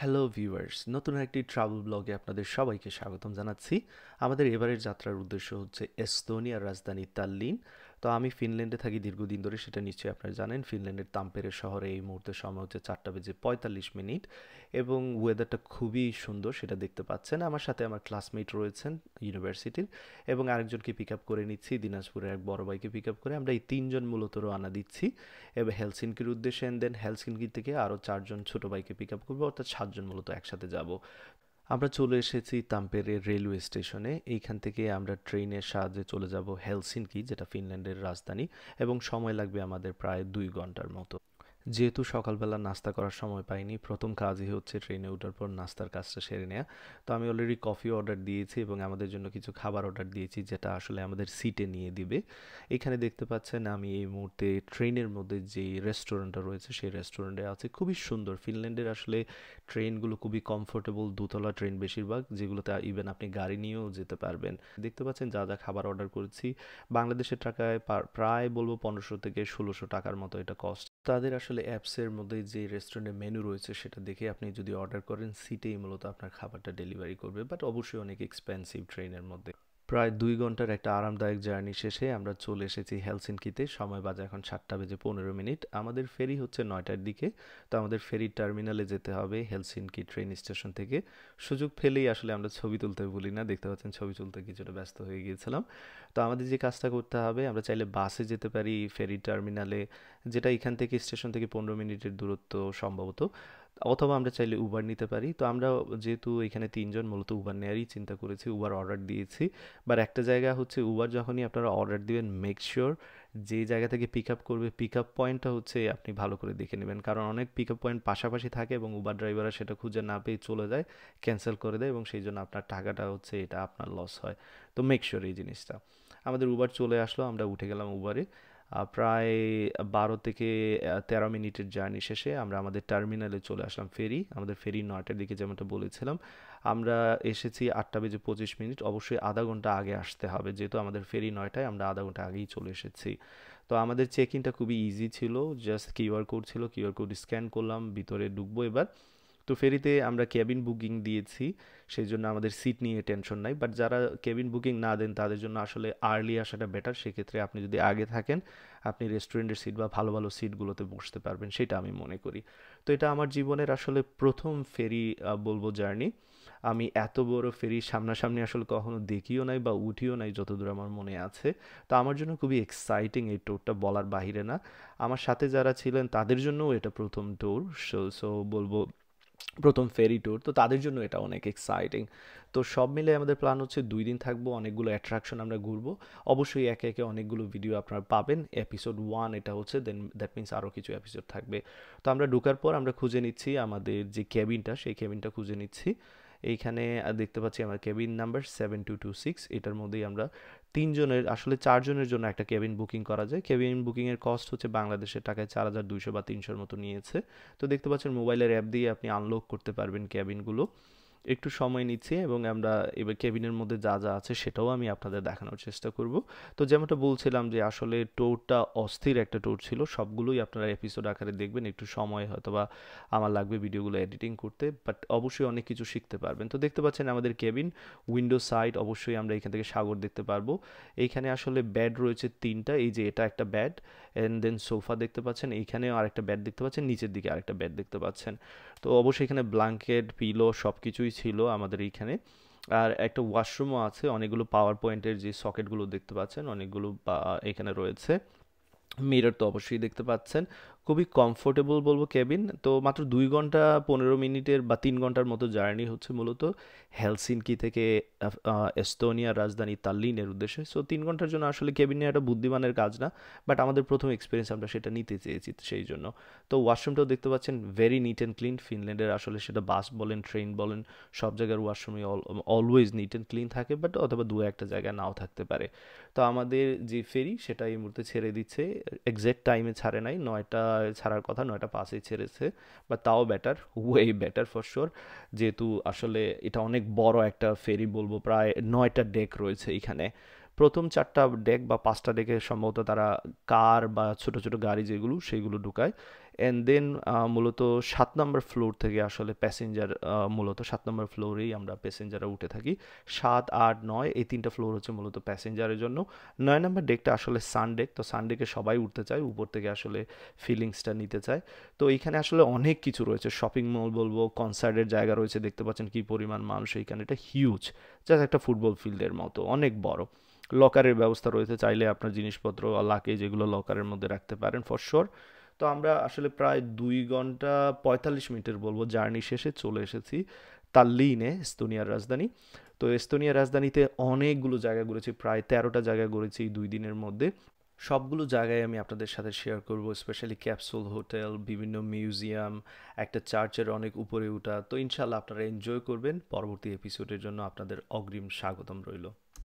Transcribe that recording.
Hello viewers, নতুন একটি travel ব্লগে আপনাদের সবাইকে স্বাগতম জানাচ্ছি। আমাদের এবারের যাত্রার উদ্দেশ্য হচ্ছে এস্তোনিয়ার রাজধানী তাল্লিন। তো আমি ফিনল্যান্ডে থাকি দীর্ঘদিন ধরে, সেটা নিশ্চয়ই আপনারা জানেন। ফিনল্যান্ডের তাম্পেরে শহরে এই মুহূর্তে সময় হচ্ছে 4:45 এবং ওয়েদারটা খুবই সুন্দর, সেটা দেখতে পাচ্ছেন। আমার সাথে আমার ক্লাসমেট রয়েছেন ইউনিভার্সিটির, এবং আরেকজনকে পিক আপ করে নিচ্ছি দিনাজপুরের এক বড় ভাইকে পিক আপ করে। আমরা এই তিনজন মূলত রওনা দিচ্ছি এবার হেলসিনকির উদ্দেশ্যে, অ্যান্ড দেন হেলসিনকি থেকে আরও 4জন ছোট ভাইকে পিক আপ করবো, অর্থাৎ 7জন মূলত একসাথে যাব। আমরা চলে এসেছি তাম্পেরের রেলওয়ে স্টেশনে। এইখান থেকে আমরা ট্রেনের সাহায্যে চলে যাব হেলসিনকি, যেটা ফিনল্যান্ডের রাজধানী, এবং সময় লাগবে আমাদের প্রায় 2 ঘন্টার মতো। যেহেতু সকালবেলা নাস্তা করার সময় পাইনি, প্রথম কাজই হচ্ছে ট্রেনে ওঠার পর নাস্তার কাজটা সেরে নেওয়া। তো আমি অলরেডি কফি অর্ডার দিয়েছি এবং আমাদের জন্য কিছু খাবার অর্ডার দিয়েছি, যেটা আসলে আমাদের সিটে নিয়ে দিবে। এখানে দেখতে পাচ্ছেন আমি এই মুহূর্তে ট্রেনের মধ্যে যে রেস্টুরেন্টটা রয়েছে সেই রেস্টুরেন্টে আছে। খুবই সুন্দর। ফিনল্যান্ডের আসলে ট্রেনগুলো খুবই কমফোর্টেবল, দোতলা ট্রেন বেশিরভাগ, যেগুলোতে ইভেন আপনি গাড়ি নিয়েও যেতে পারবেন। দেখতে পাচ্ছেন যা যা খাবার অর্ডার করেছি, বাংলাদেশের টাকায় প্রায় বলবো 1500 থেকে 1600 টাকার মতো এটা কস্ট। তাদের আসলে অ্যাপসের মধ্যে যে রেস্টুরেন্টের মেনু রয়েছে সেটা দেখে আপনি যদি অর্ডার করেন, সিটেই মূলত আপনার খাবারটা ডেলিভারি করবে, বাট অবশ্যই অনেক এক্সপেন্সিভ ট্রেনের মধ্যে। প্রায় 2 ঘন্টার একটা আরামদায়ক জার্নি শেষে আমরা চলে এসেছি হেলসিনকিতে। সময় বাজে এখন 7:15। আমাদের ফেরি হচ্ছে 9টার দিকে। তো আমাদের ফেরি টার্মিনালে যেতে হবে হেলসিনকি ট্রেন স্টেশন থেকে। সুযোগ পেলেই আসলে আমরা ছবি তুলতে ভুলি না, দেখতে পাচ্ছেন ছবি তুলতে কিছুটা ব্যস্ত হয়ে গিয়েছিলাম। তো আমাদের যে কাজটা করতে হবে, আমরা চাইলে বাসে যেতে পারি ফেরি টার্মিনালে, যেটা এখান থেকে স্টেশন থেকে 15 মিনিটের দূরত্ব সম্ভবত, অথবা আমরা চাইলে উবার নিতে পারি। তো আমরা যেহেতু এখানে তিনজন, মূলত উবার নেওয়ারই চিন্তা করেছি, উবার অর্ডার দিয়েছি। বাট একটা জায়গা হচ্ছে, উবার যখনই আপনারা অর্ডার দিবেন, মেক শিওর যে জায়গা থেকে পিক আপ করবে, পিক আপ পয়েন্টটা হচ্ছে আপনি ভালো করে দেখে নেবেন, কারণ অনেক পিক আপ পয়েন্ট পাশাপাশি থাকে এবং উবার ড্রাইভাররা সেটা খুঁজে না পেয়ে চলে যায়, ক্যান্সেল করে দেয়, এবং সেই জন্য আপনার টাকাটা হচ্ছে এটা আপনার লস হয়। তো মেক শিওর এই জিনিসটা। আমাদের উবার চলে আসলো, আমরা উঠে গেলাম উবারে। প্রায় 12 থেকে 13 মিনিটের জার্নি শেষে আমরা আমাদের টার্মিনালে চলে আসলাম। আমাদের ফেরি 9টার দিকে, যেমনটা বলেছিলাম। আমরা এসেছি 8:25। অবশ্যই আধা ঘন্টা আগে আসতে হবে, যেহেতু আমাদের ফেরি 9টায়, আমরা আধা ঘন্টা আগেই চলে এসেছি। তো আমাদের চেক ইনটা খুবই ইজি ছিল, জাস্ট কিউআর কোড ছিল, কিউআর কোড স্ক্যান করলাম, ভিতরে ঢুকবো এবার। তো ফেরিতে আমরা কেবিন বুকিং দিয়েছি, সেই জন্য আমাদের সিট নিয়ে টেনশন নাই। বাট যারা কেবিন বুকিং না দেন, তাদের জন্য আসলে আর্লি আসাটা বেটার। সেক্ষেত্রে আপনি যদি আগে থাকেন, আপনি রেস্টুরেন্টের সিট বা ভালো ভালো সিটগুলোতে বসতে পারবেন, সেটা আমি মনে করি। তো এটা আমার জীবনের আসলে প্রথম ফেরি বলবো জার্নি। আমি এত বড় ফেরি সামনাসামনি আসলে কখনো দেখিও নাই বা উঠিও নাই, যতদূর আমার মনে আছে। তো আমার জন্য খুবই এক্সাইটিং এই ট্যুরটা, বলার বাহিরে না। আমার সাথে যারা ছিলেন তাদের জন্যও এটা প্রথম ট্যুর। সো বলবো প্রথম ফেরি ট্যুর, তো তাদের জন্য এটা অনেক এক্সাইটিং। তো সব মিলে আমাদের প্ল্যান হচ্ছে 2 দিন থাকবো, অনেকগুলো অ্যাট্রাকশন আমরা ঘুরবো। অবশ্যই একে একে অনেকগুলো ভিডিও আপনারা পাবেন। এপিসোড 1 এটা হচ্ছে, দেন দ্যাট মিনস আরও কিছু এপিসোড থাকবে। তো আমরা ঢোকার পর আমরা খুঁজে নিচ্ছি আমাদের যে কেবিনটা, সেই কেবিনটা খুঁজে নিচ্ছি। এইখানে দেখতে পাচ্ছি আমার কেবিন নাম্বার 7226। এটার মধ্যেই আমরা তিনজনের, আসলে 4জনের জন্য একটা কেবিন বুকিং করা যায়। কেবিন বুকিংয়ের কস্ট হচ্ছে বাংলাদেশের টাকায় 4200 বা 300-র মতো নিয়েছে। তো দেখতে পাচ্ছেন মোবাইলের অ্যাপ দিয়ে আপনি আনলক করতে পারবেন কেবিনগুলো। একটু সময় নিচ্ছি এবং আমরা এবার কেবিনের মধ্যে যা যা আছে সেটাও আমি আপনাদের দেখানোর চেষ্টা করব। তো যেমনটা বলছিলাম যে আসলে ট্যুরটা অস্থির একটা ট্যুর ছিল, সবগুলোই আপনারা এপিসোড আকারে দেখবেন। একটু সময় হয়তোবা আমার লাগবে ভিডিওগুলো এডিটিং করতে, বাট অবশ্যই অনেক কিছু শিখতে পারবেন। তো দেখতে পাচ্ছেন আমাদের কেবিন, উইন্ডো সাইড, অবশ্যই আমরা এখান থেকে সাগর দেখতে পারবো। এইখানে আসলে বেড রয়েছে 3টা, এই যে এটা একটা বেড, অ্যান্ড দেন সোফা দেখতে পাচ্ছেন, এইখানেও আরেকটা বেড দেখতে পাচ্ছেন, নিচের দিকে আরেকটা বেড দেখতে পাচ্ছেন। তো অবশ্যই এখানে ব্ল্যাঙ্কেট, পিলো সব কিছুই ছিল আমাদের এইখানে। আর একটা ওয়াশরুমও আছে, অনেকগুলো পাওয়ার পয়েন্টের যে সকেটগুলো দেখতে পাচ্ছেন, অনেকগুলো এখানে রয়েছে। মিরর তো অবশ্যই দেখতে পাচ্ছেন। খুবই কমফোর্টেবল বলবো কেবিন। তো মাত্র 2 ঘন্টা 15 মিনিটের বা 3 ঘন্টার মতো জার্নি হচ্ছে মূলত হেলসিনকি থেকে এস্তোনিয়ার রাজধানী তাল্লিনের উদ্দেশ্যে। সো 3 ঘন্টার জন্য আসলে কেবিন নেওয়া একটা বুদ্ধিমানের কাজ না, বাট আমাদের প্রথম এক্সপিরিয়েন্স, আমরা সেটা নিতে চেয়েছি সেই জন্য। তো ওয়াশরুমটাও দেখতে পাচ্ছেন ভেরি নিট অ্যান্ড ক্লিন। ফিনল্যান্ডের আসলে সেটা বাস বলেন, ট্রেন বলেন, সব জায়গার ওয়াশরুমই অলওয়েজ নিট অ্যান্ড ক্লিন থাকে, বাট অথবা দু একটা জায়গায় নাও থাকতে পারে। তো আমাদের যে ফেরি সেটা এই মুহূর্তে ছেড়ে দিচ্ছে। এক্স্যাক্ট টাইমে ছাড়ে নাই, 9টায় ছাড়ার কথা, 9টা 5-এ ছেড়েছে। বা তাও better, way better for sure. যেহেতু আসলে এটা অনেক বড় একটা ফেরি বলবো, প্রায় 9টা ডেক রয়েছে এখানে। প্রথম 4টা ডেক বা 5টা ডেকে সম্ভবত তারা কার বা ছোট ছোট গাড়ি যেগুলো সেইগুলো ঢুকায়। অ্যান্ড দেন মূলত 7 নম্বর ফ্লোর থেকে আসলে প্যাসেঞ্জার, মূলত 7 নম্বর ফ্লোরেই আমরা প্যাসেঞ্জাররা উঠে থাকি। 7, 8, 9 এই 3টা ফ্লোর হচ্ছে মূলত প্যাসেঞ্জারের জন্য। 9 নম্বর ডেকটা আসলে সান ডেক, তো সান ডেকে সবাই উঠতে চায়, উপর থেকে আসলে ফিলিংসটা নিতে চায়। তো এইখানে আসলে অনেক কিছু রয়েছে, শপিং মল বলবো, কনসার্টের জায়গা রয়েছে, দেখতে পাচ্ছেন কি পরিমাণ মানুষ এইখানে, এটা হিউজ, জাস্ট একটা ফুটবল ফিল্ডের মতো অনেক বড়। লকারের ব্যবস্থা রয়েছে, চাইলে আপনার জিনিসপত্র লাগেজ এগুলো লকারের মধ্যে রাখতে পারেন ফর শিওর। তো আমরা আসলে প্রায় 2 ঘন্টা 45 মিনিটের বলবো জার্নি শেষে চলে এসেছি তাল্লিনে, এস্তোনিয়ার রাজধানী। তো এস্তোনিয়ার রাজধানীতে অনেকগুলো জায়গা ঘুরেছি, প্রায় 13টা জায়গা ঘুরেছি এই 2 দিনের মধ্যে। সবগুলো জায়গায় আমি আপনাদের সাথে শেয়ার করব, স্পেশালি ক্যাপসুল হোটেল, বিভিন্ন মিউজিয়াম, একটা চার্চের অনেক উপরে ওঠা। তো ইনশাল্লাহ আপনারা এনজয় করবেন। পরবর্তী এপিসোডের জন্য আপনাদের অগ্রিম স্বাগতম রইল।